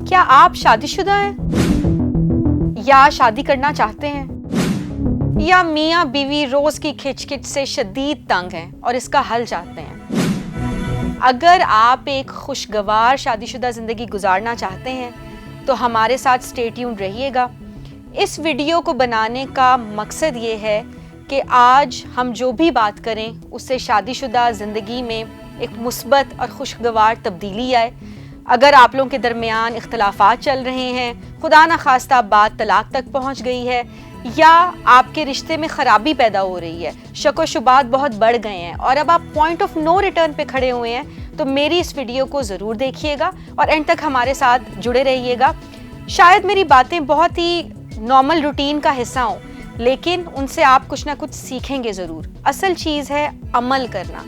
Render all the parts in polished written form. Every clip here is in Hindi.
क्या आप शादीशुदा हैं या शादी करना चाहते हैं, या मियाँ बीवी रोज की खिचखिच से शदीद तंग हैं और इसका हल चाहते हैं? अगर आप एक खुशगवार शादीशुदा जिंदगी गुजारना चाहते हैं तो हमारे साथ स्टे ट्यून्ड रहिएगा। इस वीडियो को बनाने का मकसद ये है कि आज हम जो भी बात करें उससे शादीशुदा ज़िंदगी में एक मुस्बत और खुशगवार तब्दीली आए। अगर आप लोगों के दरमियान इख्तलाफात चल रहे हैं, खुदा न खास्ता बात तलाक तक पहुंच गई है, या आपके रिश्ते में ख़राबी पैदा हो रही है, शक व शुबात बहुत बढ़ गए हैं और अब आप पॉइंट ऑफ नो रिटर्न पे खड़े हुए हैं, तो मेरी इस वीडियो को ज़रूर देखिएगा और एंड तक हमारे साथ जुड़े रहिएगा। शायद मेरी बातें बहुत ही नॉर्मल रूटीन का हिस्सा हों, लेकिन उनसे आप कुछ ना कुछ सीखेंगे ज़रूर। असल चीज़ है अमल करना।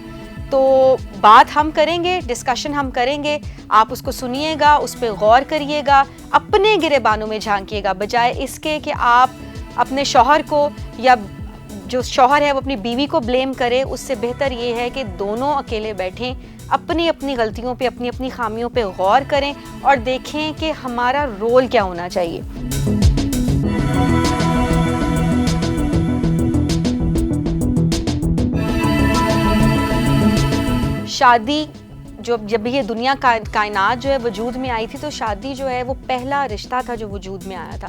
तो बात हम करेंगे, डिस्कशन हम करेंगे, आप उसको सुनिएगा, उस पर गौर करिएगा, अपने गिरेबानों में झांकिएगा, बजाय इसके कि आप अपने शौहर को या जो शौहर है वो अपनी बीवी को ब्लेम करे। उससे बेहतर ये है कि दोनों अकेले बैठें, अपनी अपनी गलतियों पे, अपनी अपनी खामियों पे गौर करें और देखें कि हमारा रोल क्या होना चाहिए। शादी जब ये दुनिया कायनात जो है वजूद में आई थी, तो शादी जो है वो पहला रिश्ता था जो वजूद में आया था।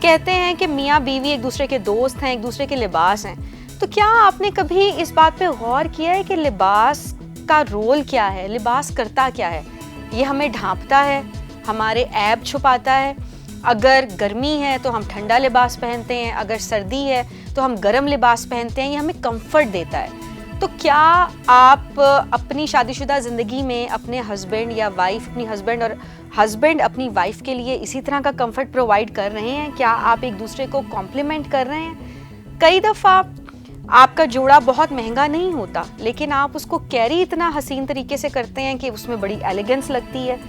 कहते हैं कि मियाँ बीवी एक दूसरे के दोस्त हैं, एक दूसरे के लिबास हैं। तो क्या आपने कभी इस बात पे गौर किया है कि लिबास का रोल क्या है? लिबास करता क्या है? ये हमें ढांपता है, हमारे ऐब छुपाता है। अगर गर्मी है तो हम ठंडा लिबास पहनते हैं, अगर सर्दी है तो हम गर्म लिबास पहनते हैं। ये हमें कंफर्ट देता है। तो क्या आप अपनी शादीशुदा ज़िंदगी में अपने हस्बैंड या वाइफ, अपनी हस्बैंड और हस्बैंड अपनी वाइफ के लिए इसी तरह का कंफर्ट प्रोवाइड कर रहे हैं? क्या आप एक दूसरे को कॉम्प्लीमेंट कर रहे हैं? कई दफ़ा आपका जोड़ा बहुत महंगा नहीं होता, लेकिन आप उसको कैरी इतना हसीन तरीके से करते हैं कि उसमें बड़ी एलिगेंस लगती है।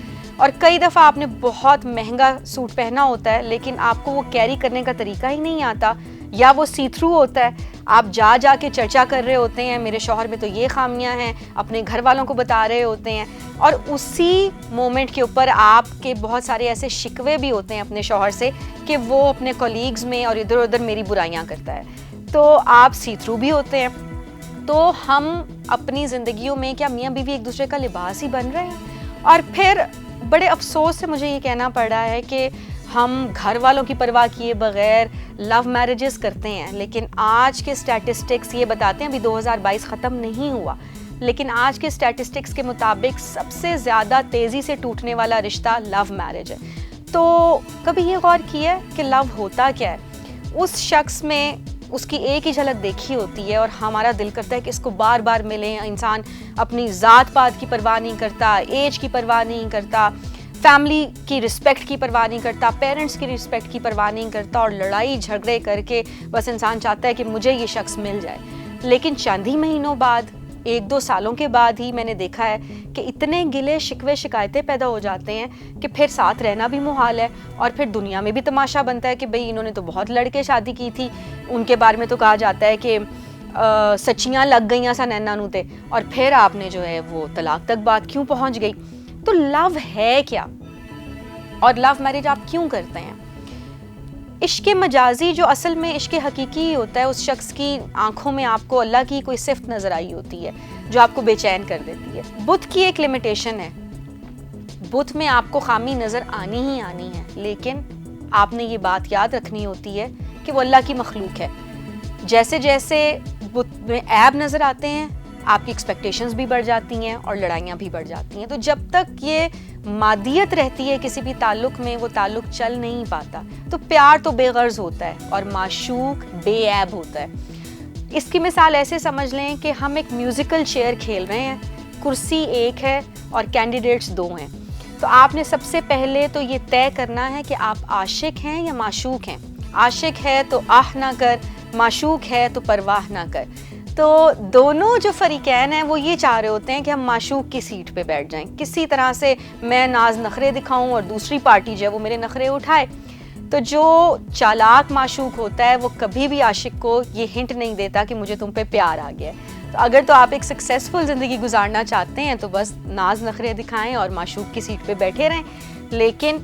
और कई दफ़ा आपने बहुत महंगा सूट पहना होता है, लेकिन आपको वो कैरी करने का तरीका ही नहीं आता, या वो सी थ्रू होता है। आप जा के चर्चा कर रहे होते हैं, मेरे शौहर में तो ये खामियां हैं, अपने घर वालों को बता रहे होते हैं, और उसी मोमेंट के ऊपर आपके बहुत सारे ऐसे शिकवे भी होते हैं अपने शौहर से कि वो अपने कॉलीग्स में और इधर उधर मेरी बुराइयां करता है। तो आप सी थ्रू भी होते हैं। तो हम अपनी ज़िंदगियों में क्या मियाँ बीवी एक दूसरे का लिबास ही बन रहे हैं? और फिर बड़े अफसोस से मुझे ये कहना पड़ रहा है कि हम घर वालों की परवाह किए बगैर लव मैरिजेस करते हैं। लेकिन आज के स्टैटिस्टिक्स ये बताते हैं, अभी 2022 ख़त्म नहीं हुआ, लेकिन आज के स्टैटिस्टिक्स के मुताबिक सबसे ज़्यादा तेज़ी से टूटने वाला रिश्ता लव मैरिज है। तो कभी ये गौर किया है कि लव होता क्या है? उस शख्स में उसकी एक ही झलक देखी होती है और हमारा दिल करता है कि इसको बार बार मिलें। इंसान अपनी ज़ात पात की परवाह नहीं करता, एज की परवाह नहीं करता, फैमिली की रिस्पेक्ट की परवाह नहीं करता, पेरेंट्स की रिस्पेक्ट की परवाह नहीं करता, और लड़ाई झगड़े करके बस इंसान चाहता है कि मुझे ये शख्स मिल जाए। लेकिन चंद ही महीनों बाद, 1-2 सालों के बाद ही मैंने देखा है कि इतने गिले शिकवे शिकायतें पैदा हो जाते हैं कि फिर साथ रहना भी मुहाल है, और फिर दुनिया में भी तमाशा बनता है कि भाई इन्होंने तो बहुत लड़के शादी की थी, उनके बारे में तो कहा जाता है कि सच्चियाँ लग गई सा नैना नू ते, और फिर आपने जो है वो तलाक तक बात क्यों पहुँच गई? तो लव है क्या, और लव मैरिज आप क्यों करते हैं? इश्क मजाजी जो असल में इश्क हकीकी होता है, उस शख्स की आंखों में आपको अल्लाह की कोई सिफ्त नज़र आई होती है जो आपको बेचैन कर देती है। बुत की एक लिमिटेशन है, बुत में आपको खामी नज़र आनी ही आनी है, लेकिन आपने ये बात याद रखनी होती है कि वो अल्लाह की मखलूक है। जैसे जैसे बुत में ऐब नज़र आते हैं, आपकी एक्सपेक्टेशंस भी बढ़ जाती हैं और लड़ाइयाँ भी बढ़ जाती हैं। तो जब तक ये मादियत रहती है किसी भी ताल्लुक़ में, वो ताल्लुक़ चल नहीं पाता। तो प्यार तो बेगर्ज होता है और माशूक बेऐब होता है। इसकी मिसाल ऐसे समझ लें कि हम एक म्यूज़िकल चेयर खेल रहे हैं, कुर्सी एक है और कैंडिडेट्स 2 हैं। तो आपने सबसे पहले तो ये तय करना है कि आप आशिक हैं या माशूक हैं। आशिक है तो आह ना कर, माशूक है तो परवाह ना कर। तो दोनों जो फरीकैन हैं वो ये चाह रहे होते हैं कि हम माशूक की सीट पे बैठ जाएं, किसी तरह से मैं नाज नखरे दिखाऊं और दूसरी पार्टी जो है वो मेरे नखरे उठाए। तो जो चालाक माशूक होता है वो कभी भी आशिक को ये हिंट नहीं देता कि मुझे तुम पे प्यार आ गया है। तो अगर तो आप एक सक्सेसफुल ज़िंदगी गुजारना चाहते हैं तो बस नाज नखरे दिखाएं और माशूक की सीट पे बैठे रहें। लेकिन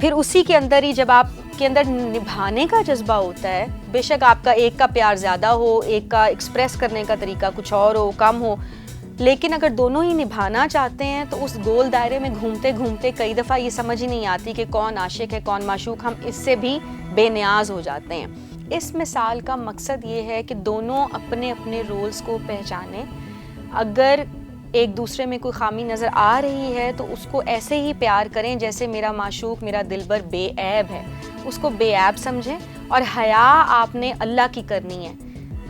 फिर उसी के अंदर ही जब आपके अंदर निभाने का जज्बा होता है, बेशक आपका एक का प्यार ज़्यादा हो, एक का एक्सप्रेस करने का तरीका कुछ और हो, कम हो, लेकिन अगर दोनों ही निभाना चाहते हैं तो उस गोल दायरे में घूमते घूमते कई दफ़ा ये समझ ही नहीं आती कि कौन आशिक है कौन माशूक, हम इससे भी बेनियाज हो जाते हैं। इस मिसाल का मकसद ये है कि दोनों अपने अपने रोल्स को पहचानें। अगर एक दूसरे में कोई खामी नज़र आ रही है तो उसको ऐसे ही प्यार करें जैसे मेरा माशूक, मेरा दिलबर बेऐब है, उसको बेऐब समझें। और हया आपने अल्लाह की करनी है,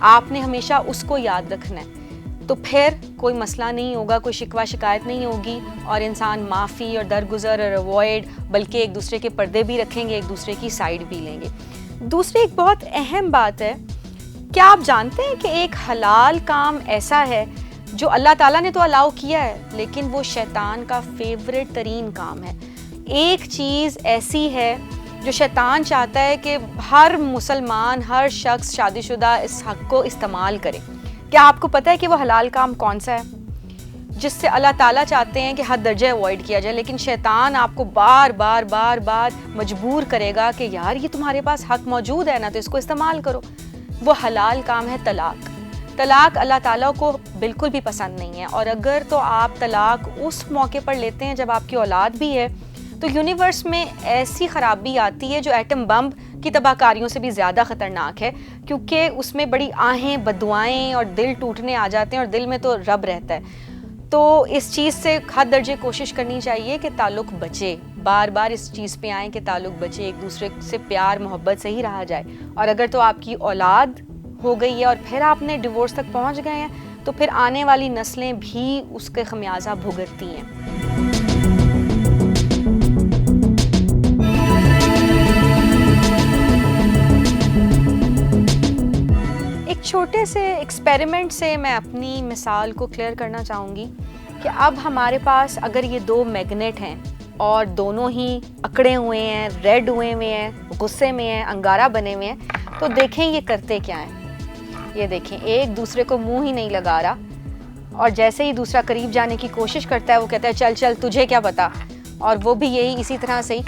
आपने हमेशा उसको याद रखना है, तो फिर कोई मसला नहीं होगा, कोई शिकवा शिकायत नहीं होगी और इंसान माफ़ी और दरगुजर और अवॉइड, बल्कि एक दूसरे के पर्दे भी रखेंगे, एक दूसरे की साइड भी लेंगे। दूसरी एक बहुत अहम बात है, क्या आप जानते हैं कि एक हलाल काम ऐसा है जो अल्लाह ताला ने तो अलाउ किया है, लेकिन वो शैतान का फेवरेट तरीन काम है। एक चीज़ ऐसी है जो शैतान चाहता है कि हर मुसलमान, हर शख्स शादीशुदा इस हक़ को इस्तेमाल करे। क्या आपको पता है कि वो हलाल काम कौन सा है जिससे अल्लाह ताला चाहते हैं कि हद दर्जे अवॉइड किया जाए, लेकिन शैतान आपको बार बार बार बार मजबूर करेगा कि यार ये तुम्हारे पास हक़ मौजूद है ना, तो इसको इस्तेमाल करो। वो हलाल काम है तलाक। तलाक अल्लाह ताला को बिल्कुल भी पसंद नहीं है, और अगर तो आप तलाक उस मौके पर लेते हैं जब आपकी औलाद भी है, तो यूनिवर्स में ऐसी ख़राबी आती है जो एटम बम की तबाहकारियों से भी ज़्यादा ख़तरनाक है, क्योंकि उसमें बड़ी आहें, बदुआएं और दिल टूटने आ जाते हैं, और दिल में तो रब रहता है। तो इस चीज़ से हद दर्जे कोशिश करनी चाहिए कि ताल्लुक़ बचे, बार बार इस चीज़ पे आएँ कि ताल्लुक़ बचे, एक दूसरे से प्यार मोहब्बत से ही रहा जाए। और अगर तो आपकी औलाद हो गई है और फिर आपने डिवोर्स तक पहुंच गए हैं, तो फिर आने वाली नस्लें भी उसके खमियाजा भुगतती हैं। एक छोटे से एक्सपेरिमेंट से मैं अपनी मिसाल को क्लियर करना चाहूँगी कि अब हमारे पास अगर ये दो मैग्नेट हैं और दोनों ही अकड़े हुए हैं, रेड हुए हैं, गुस्से में हैं, अंगारा बने हुए हैं, तो देखें ये करते क्या हैं। ये देखें, एक दूसरे को मुंह ही नहीं लगा रहा, और जैसे ही दूसरा करीब जाने की कोशिश करता है वो कहता है चल चल तुझे क्या पता, और वो भी यही इसी तरह से ही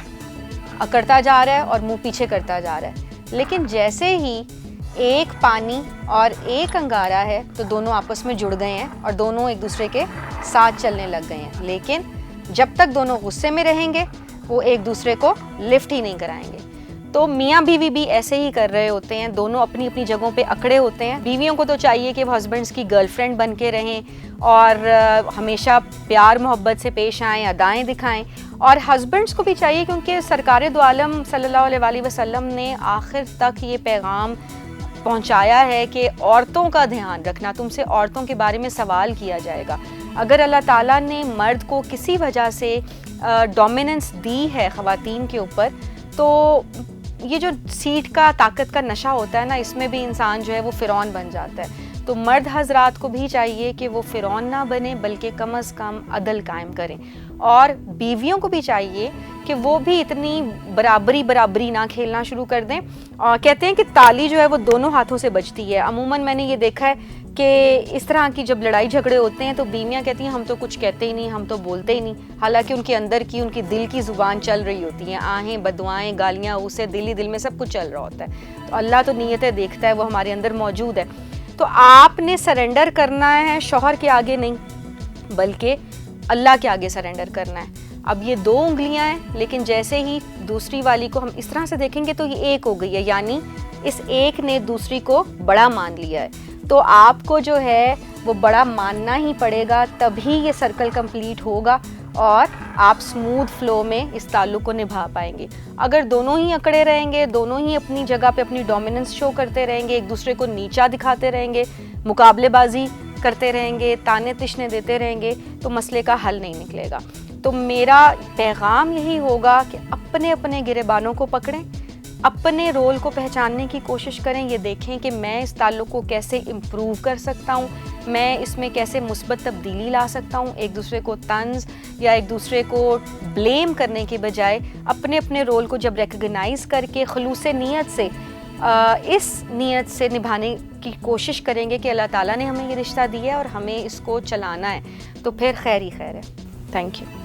अकड़ता जा रहा है और मुंह पीछे करता जा रहा है। लेकिन जैसे ही एक पानी और एक अंगारा है तो दोनों आपस में जुड़ गए हैं और दोनों एक दूसरे के साथ चलने लग गए हैं। लेकिन जब तक दोनों गुस्से में रहेंगे वो एक दूसरे को लिफ्ट ही नहीं कराएंगे। तो मियाँ बीवी भी ऐसे ही कर रहे होते हैं, दोनों अपनी अपनी जगहों पे अकड़े होते हैं। बीवियों को तो चाहिए कि वो हस्बैंड्स की गर्लफ्रेंड बन के रहें और हमेशा प्यार मोहब्बत से पेश आएँ, अदाएँ दिखाएं, और हस्बैंड्स को भी चाहिए, क्योंकि सरकार दो आलम सल्लल्लाहु अलैहि वसल्लम ने आखिर तक ये पैगाम पहुंचाया है कि औरतों का ध्यान रखना, तुमसे औरतों के बारे में सवाल किया जाएगा। अगर अल्लाह ताला ने मर्द को किसी वजह से डोमिनेंस दी है ख़वातीन के ऊपर, तो ये जो सीट का ताकत का नशा होता है ना, इसमें भी इंसान जो है वो फ़िरौन बन जाता है। तो मर्द हजरात को भी चाहिए कि वो फ़िरौन ना बने, बल्कि कम अज़ कम अदल कायम करें, और बीवियों को भी चाहिए कि वो भी इतनी बराबरी ना खेलना शुरू कर दें। और कहते हैं कि ताली जो है वो दोनों हाथों से बजती है। अमूमन मैंने ये देखा है कि इस तरह की जब लड़ाई झगड़े होते हैं तो बीवियाँ कहती हैं हम तो कुछ कहते ही नहीं, हम तो बोलते ही नहीं, हालांकि उनके अंदर की, उनकी दिल की ज़ुबान चल रही होती हैं, आहें, बदुआएं, गालियाँ, उसे दिल ही दिल में सब कुछ चल रहा होता है। तो अल्लाह तो नीयतें देखता है, वो हमारे अंदर मौजूद है। तो आपने सरेंडर करना है शौहर के आगे नहीं, बल्कि अल्लाह के आगे सरेंडर करना है। अब ये दो उंगलियां हैं, लेकिन जैसे ही दूसरी वाली को हम इस तरह से देखेंगे तो ये एक हो गई है, यानी इस एक ने दूसरी को बड़ा मान लिया है। तो आपको जो है वो बड़ा मानना ही पड़ेगा, तभी ये सर्कल कंप्लीट होगा और आप स्मूथ फ्लो में इस ताल्लुक़ को निभा पाएंगे। अगर दोनों ही अकड़े रहेंगे, दोनों ही अपनी जगह पे अपनी डोमिनेंस शो करते रहेंगे, एक दूसरे को नीचा दिखाते रहेंगे, मुकाबलेबाजी करते रहेंगे, ताने तिशने देते रहेंगे, तो मसले का हल नहीं निकलेगा। तो मेरा पैगाम यही होगा कि अपने अपने गिरेबानों को पकड़ें, अपने रोल को पहचानने की कोशिश करें, ये देखें कि मैं इस ताल्लुक़ को कैसे इम्प्रूव कर सकता हूँ, मैं इसमें कैसे मुस्बत तब्दीली ला सकता हूँ। एक दूसरे को तंज या एक दूसरे को ब्लेम करने के बजाय अपने अपने रोल को जब रिकग्नाइज़ करके खलूस नीयत से इस नीयत से निभाने की कोशिश करेंगे कि अल्लाह ताला ने हमें ये रिश्ता दिया है और हमें इसको चलाना है, तो फिर खैर ही खैर है। Thank you.